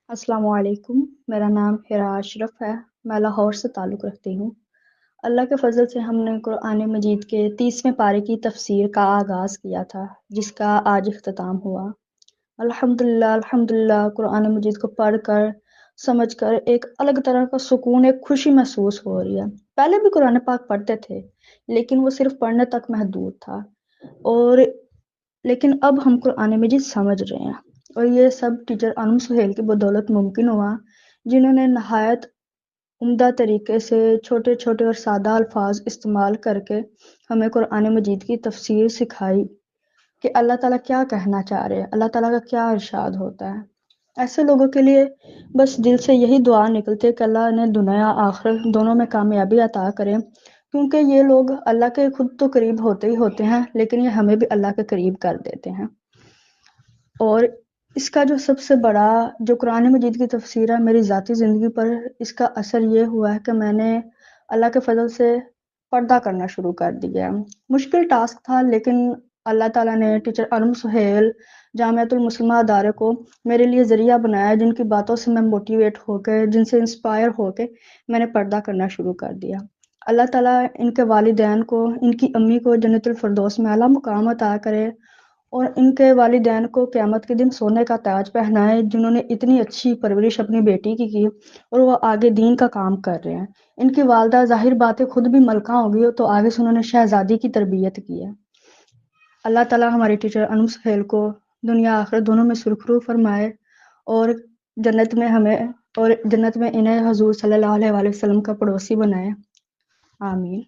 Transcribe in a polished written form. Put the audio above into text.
अस्सलाम वालेकुम। मेरा नाम हिरा अशरफ है। मैं लाहौर से ताल्लुक़ रखती हूँ। अल्लाह के फ़ज़ल से हमने कुरान मजीद के 30वें पारे की तफ़सीर का आगाज़ किया था, जिसका आज इख्तिताम हुआ। अल्हम्दुलिल्लाह अल्हम्दुलिल्लाह, कुरान मजीद को पढ़कर, समझकर एक अलग तरह का सुकून, एक खुशी महसूस हो रही है। पहले भी कुरान पाक पढ़ते थे, लेकिन वो सिर्फ़ पढ़ने तक महदूद था। और लेकिन अब हम कुरान मजीद समझ रहे हैं, और ये सब टीचर अनम सुहेल की बदौलत मुमकिन हुआ, जिन्होंने नहायत उम्दा तरीके से छोटे छोटे और सादा अल्फाज इस्तेमाल करके हमें कुरान मजीद की तफसीर सिखाई कि अल्लाह ताला क्या कहना चाह रहे हैं, अल्लाह ताला का क्या इरशाद होता है। ऐसे लोगों के लिए बस दिल से यही दुआ निकलती है कि अल्लाह ने दुनिया आखिरत दोनों में कामयाबी अता करें, क्योंकि ये लोग अल्लाह के खुद तो करीब होते ही होते हैं, लेकिन ये हमें भी अल्लाह के करीब कर देते हैं। और इसका जो सबसे बड़ा जो कुरान मजीद की तफसीर है, मेरी ज़ाती ज़िंदगी पर इसका असर ये हुआ है कि मैंने अल्लाह के फ़ज़ल से पर्दा करना शुरू कर दिया। मुश्किल टास्क था, लेकिन अल्लाह ताला ने टीचर अनम सुहेल जामियातुल मुस्लिमा अदारे को मेरे लिए ज़रिया बनाया, जिनकी बातों से मैं मोटिवेट होकर, जिनसे इंस्पायर होकर मैंने पर्दा करना शुरू कर दिया। अल्लाह ताला इनके वालिदैन को, इनकी अम्मी को जन्नतुल फिरदौस में आला मुकाम अता करे, और इनके वालिदैन को क़यामत के दिन सोने का ताज पहनाए, जिन्होंने इतनी अच्छी परवरिश अपनी बेटी की और वो आगे दीन का काम कर रहे हैं। इनकी वालदा ज़ाहिर बात है खुद भी मलका होंगी, तो आगे से उन्होंने शहज़ादी की तरबियत की है। अल्लाह ताला हमारी टीचर अनम सुहेल को दुनिया आखिरत दोनों में सुरखरू फरमाए, और जन्नत में हमें और जन्नत में इन्हें हजूर सल्लल्लाहु अलैहि वसल्लम का पड़ोसी बनाए। आमीन।